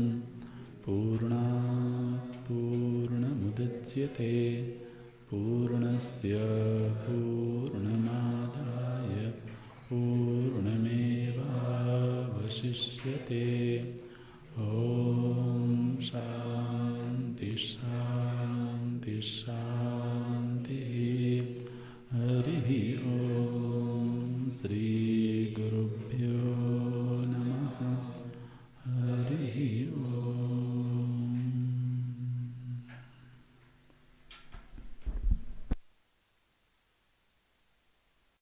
पूर्णात् पूर्णमुदच्यते पूर्णस्य पूर्णमादाय पूर्णमेवावशिष्यते। ॐ शान्ति शान्ति शान्तिः। हरिः ॐ श्री